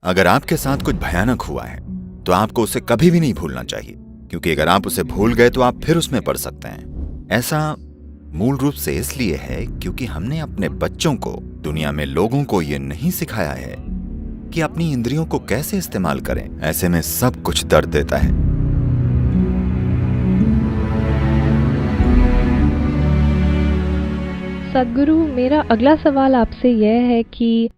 अगर आपके साथ कुछ भयानक हुआ है तो आपको उसे कभी भी नहीं भूलना चाहिए, क्योंकि अगर आप उसे भूल गए तो आप फिर उसमें पड़ सकते हैं। ऐसा मूल रूप से इसलिए है क्योंकि हमने अपने बच्चों को, दुनिया में लोगों को ये नहीं सिखाया है कि अपनी इंद्रियों को कैसे इस्तेमाल करें। ऐसे में सब कुछ दर्द देता है। सद्गुरु, मेरा अगला सवाल आपसे यह है कि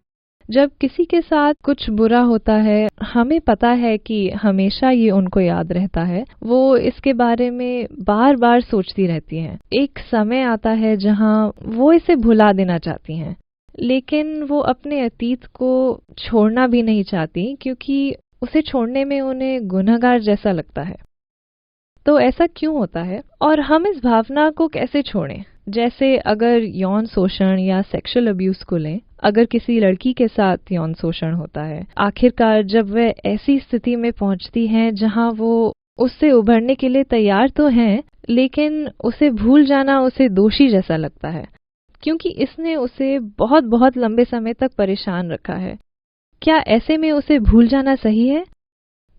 जब किसी के साथ कुछ बुरा होता है, हमें पता है कि हमेशा ये उनको याद रहता है, वो इसके बारे में बार बार सोचती रहती हैं। एक समय आता है जहाँ वो इसे भुला देना चाहती हैं, लेकिन वो अपने अतीत को छोड़ना भी नहीं चाहती क्योंकि उसे छोड़ने में उन्हें गुनहगार जैसा लगता है। तो ऐसा क्यों होता है और हम इस भावना को कैसे छोड़ें? जैसे अगर यौन शोषण या सेक्सुअल अब्यूज को लें, अगर किसी लड़की के साथ यौन शोषण होता है, आखिरकार जब वह ऐसी स्थिति में पहुंचती हैं जहां वो उससे उभरने के लिए तैयार तो हैं, लेकिन उसे भूल जाना उसे दोषी जैसा लगता है क्योंकि इसने उसे बहुत बहुत लंबे समय तक परेशान रखा है। क्या ऐसे में उसे भूल जाना सही है?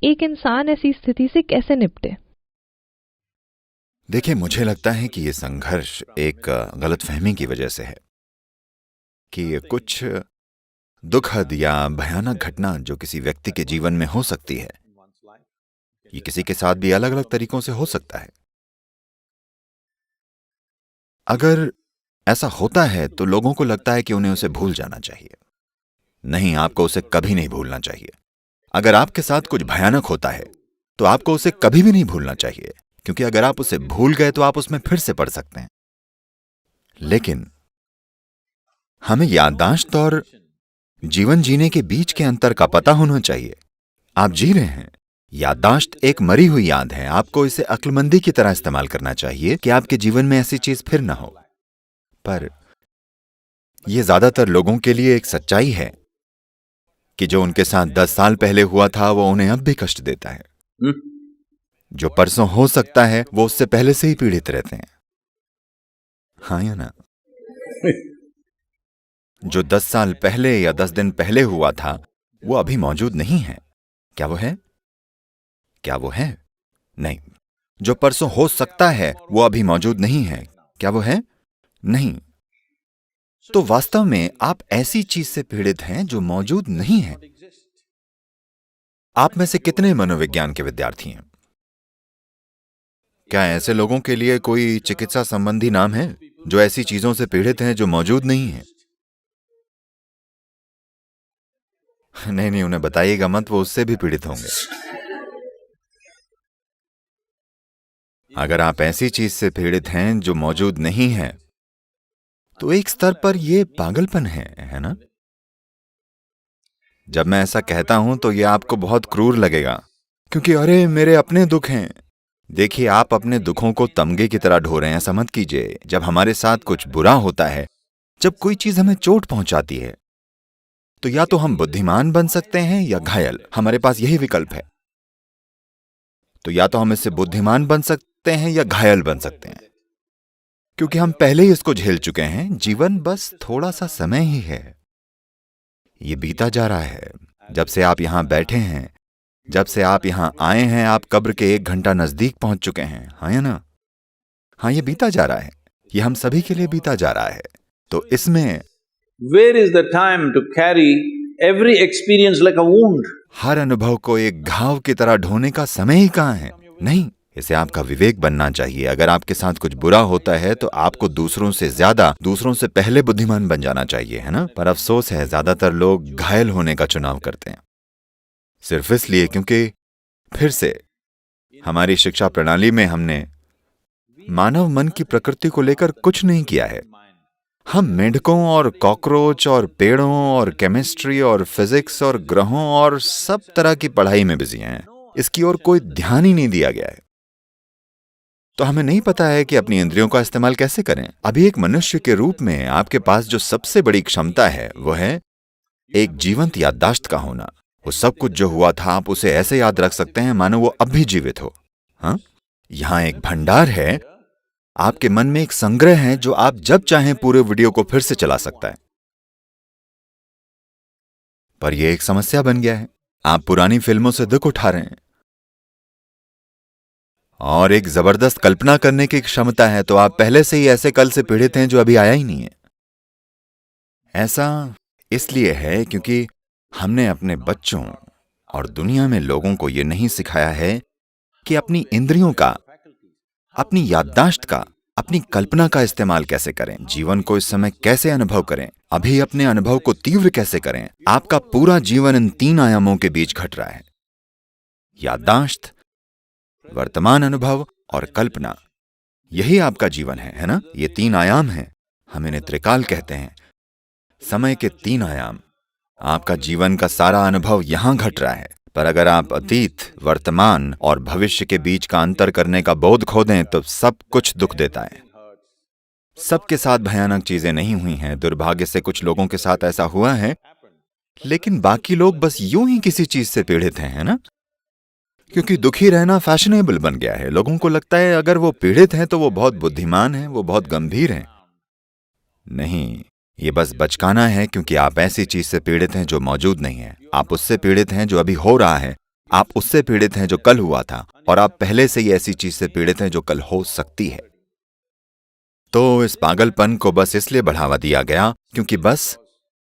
एक इंसान ऐसी स्थिति से कैसे निपटे? देखिए, मुझे लगता है कि ये संघर्ष एक गलतफहमी की वजह से है कि कुछ दुखद या भयानक घटना जो किसी व्यक्ति के जीवन में हो सकती है, ये किसी के साथ भी अलग अलग तरीकों से हो सकता है। अगर ऐसा होता है तो लोगों को लगता है कि उन्हें उसे भूल जाना चाहिए। नहीं, आपको उसे कभी नहीं भूलना चाहिए। अगर आपके साथ कुछ भयानक होता है तो आपको उसे कभी भी नहीं भूलना चाहिए, क्योंकि अगर आप उसे भूल गए तो आप उसमें फिर से पड़ सकते हैं। लेकिन हमें याददाश्त और जीवन जीने के बीच के अंतर का पता होना चाहिए। आप जी रहे हैं, याददाश्त एक मरी हुई याद है। आपको इसे अक्लमंदी की तरह इस्तेमाल करना चाहिए कि आपके जीवन में ऐसी चीज फिर ना हो। पर यह ज्यादातर लोगों के लिए एक सच्चाई है कि जो उनके साथ 10 साल पहले हुआ था वो उन्हें अब भी कष्ट देता है। जो परसों हो सकता है वो उससे पहले से ही पीड़ित रहते हैं। हाँ या ना? जो 10 साल पहले या 10 दिन पहले हुआ था वो अभी मौजूद नहीं है। क्या वो है? क्या वो है? नहीं। जो परसों हो सकता है वो अभी मौजूद नहीं है। क्या वो है? नहीं। तो वास्तव में आप ऐसी चीज से पीड़ित हैं जो मौजूद नहीं है। आप में से कितने मनोविज्ञान के विद्यार्थी हैं? क्या ऐसे लोगों के लिए कोई चिकित्सा संबंधी नाम है जो ऐसी चीजों से पीड़ित हैं जो मौजूद नहीं है? नहीं नहीं, उन्हें बताइएगा मत, वो उससे भी पीड़ित होंगे। अगर आप ऐसी चीज से पीड़ित हैं जो मौजूद नहीं है तो एक स्तर पर यह पागलपन है ना? जब मैं ऐसा कहता हूं तो यह आपको बहुत क्रूर लगेगा, क्योंकि अरे मेरे अपने दुख हैं। देखिए, आप अपने दुखों को तमगे की तरह ढो रहे हैं। ऐसा मत कीजिए। जब हमारे साथ कुछ बुरा होता है, जब कोई चीज हमें चोट पहुंचाती है, तो या तो हम बुद्धिमान बन सकते हैं या घायल। हमारे पास यही विकल्प है। तो या तो हम इससे बुद्धिमान बन सकते हैं या घायल बन सकते हैं, क्योंकि हम पहले ही इसको झेल चुके हैं। जीवन बस थोड़ा सा समय ही है। ये बीता जा रहा है। जब से आप यहां बैठे हैं, जब से आप यहां आए हैं, आप कब्र के 1 घंटा नजदीक पहुंच चुके हैं। हाँ या ना? हाँ, ये बीता जा रहा है। ये हम सभी के लिए बीता जा रहा है। तो इसमें Where is the time to carry every experience like a wound? हर अनुभव को एक घाव की तरह ढोने का समय ही कहां है? नहीं, इसे आपका विवेक बनना चाहिए। अगर आपके साथ कुछ बुरा होता है तो आपको दूसरों से ज्यादा, दूसरों से पहले बुद्धिमान बन जाना चाहिए, है ना? पर अफसोस है, ज्यादातर लोग घायल होने का चुनाव करते हैं, सिर्फ इसलिए क्योंकि फिर से हमारी शिक्षा प्रणाली में हमने मानव मन की प्रकृति को लेकर कुछ नहीं किया है। हम मेंढकों और कॉकरोच और पेड़ों और केमिस्ट्री और फिजिक्स और ग्रहों और सब तरह की पढ़ाई में बिजी हैं। इसकी ओर कोई ध्यान ही नहीं दिया गया है। तो हमें नहीं पता है कि अपनी इंद्रियों का इस्तेमाल कैसे करें। अभी एक मनुष्य के रूप में आपके पास जो सबसे बड़ी क्षमता है वो है एक जीवंत याददाश्त का होना। वो सब कुछ जो हुआ था आप उसे ऐसे याद रख सकते हैं मानो वो अब भी जीवित हो। हाँ, यहां एक भंडार है। आपके मन में एक संग्रह है जो आप जब चाहें पूरे वीडियो को फिर से चला सकता है। पर यह एक समस्या बन गया है। आप पुरानी फिल्मों से दुख उठा रहे हैं और एक जबरदस्त कल्पना करने की क्षमता है, तो आप पहले से ही ऐसे कल से पीड़ित हैं जो अभी आया ही नहीं है। ऐसा इसलिए है क्योंकि हमने अपने बच्चों और दुनिया में लोगों को यह नहीं सिखाया है कि अपनी इंद्रियों का, अपनी याददाश्त का, अपनी कल्पना का इस्तेमाल कैसे करें, जीवन को इस समय कैसे अनुभव करें, अभी अपने अनुभव को तीव्र कैसे करें। आपका पूरा जीवन इन 3 आयामों के बीच घट रहा है, याददाश्त, वर्तमान अनुभव और कल्पना। यही आपका जीवन है ना? ये 3 आयाम हैं, हम इन्हें त्रिकाल कहते हैं, समय के 3 आयाम। आपका जीवन का सारा अनुभव यहां घट रहा है, पर अगर आप अतीत, वर्तमान और भविष्य के बीच का अंतर करने का बोध खो दें तो सब कुछ दुख देता है। सबके साथ भयानक चीजें नहीं हुई हैं, दुर्भाग्य से कुछ लोगों के साथ ऐसा हुआ है, लेकिन बाकी लोग बस यूं ही किसी चीज से पीड़ित हैं, है ना? क्योंकि दुखी रहना फैशनेबल बन गया है। लोगों को लगता है अगर वो पीड़ित हैं तो वो बहुत बुद्धिमान हैं, वो बहुत गंभीर हैं। नहीं, ये बस बचकाना है, क्योंकि आप ऐसी चीज से पीड़ित हैं जो मौजूद नहीं है। आप उससे पीड़ित हैं जो अभी हो रहा है, आप उससे पीड़ित हैं जो कल हुआ था, और आप पहले से ही ऐसी चीज से पीड़ित हैं जो कल हो सकती है। तो इस पागलपन को बस इसलिए बढ़ावा दिया गया क्योंकि बस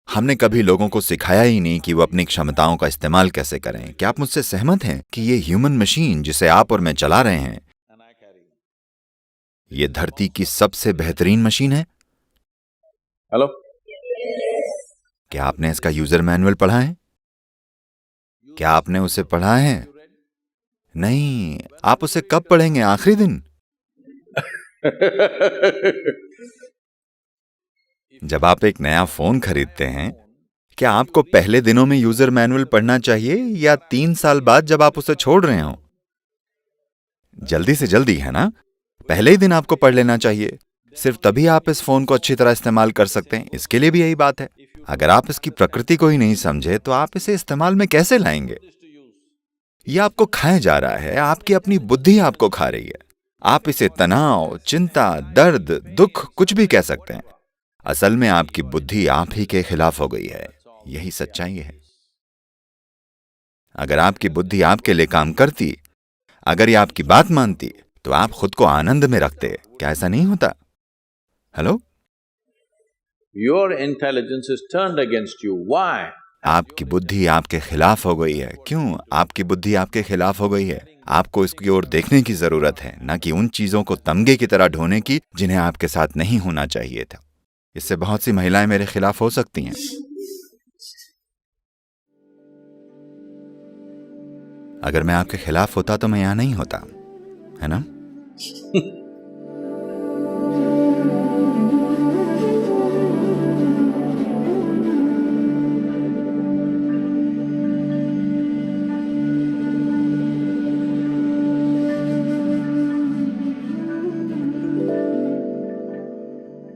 हमने कभी लोगों को सिखाया ही नहीं कि वो अपनी क्षमताओं का इस्तेमाल कैसे करें। क्या आप मुझसे सहमत हैं कि ये ह्यूमन मशीन जिसे आप और मैं चला रहे हैं, ये धरती की सबसे बेहतरीन मशीन है? हेलो, क्या आपने इसका यूजर मैनुअल पढ़ा है? क्या आपने उसे पढ़ा है? नहीं, आप उसे कब पढ़ेंगे? आखिरी दिन, जब आप एक नया फोन खरीदते हैं, क्या आपको पहले दिनों में यूजर मैनुअल पढ़ना चाहिए या 3 साल बाद जब आप उसे छोड़ रहे हो? जल्दी से जल्दी, है ना? पहले ही दिन आपको पढ़ लेना चाहिए। सिर्फ तभी आप इस फोन को अच्छी तरह इस्तेमाल कर सकते हैं। इसके लिए भी यही बात है। अगर आप इसकी प्रकृति को ही नहीं समझे तो आप इसे इस्तेमाल में कैसे लाएंगे? यह आपको खाया जा रहा है, आपकी अपनी बुद्धि आपको खा रही है। आप इसे तनाव, चिंता, दर्द, दुख कुछ भी कह सकते हैं। असल में आपकी बुद्धि आप ही के खिलाफ हो गई है। यही सच्चाई है। अगर आपकी बुद्धि आपके लिए काम करती, अगर ये आपकी बात मानती, तो आप खुद को आनंद में रखते। क्या ऐसा नहीं होता? Hello? your intelligence is turned against you. Why? आपकी बुद्धि आपके खिलाफ हो गई है। क्यों आपकी बुद्धि आपके खिलाफ हो गई है? आपको इसकी ओर देखने की जरूरत है, न कि उन चीजों को तमगे की तरह ढोने की जिन्हें आपके साथ नहीं होना चाहिए था। इससे बहुत सी महिलाएं मेरे खिलाफ हो सकती हैं। अगर मैं आपके खिलाफ होता तो मैं यहां नहीं होता, है ना?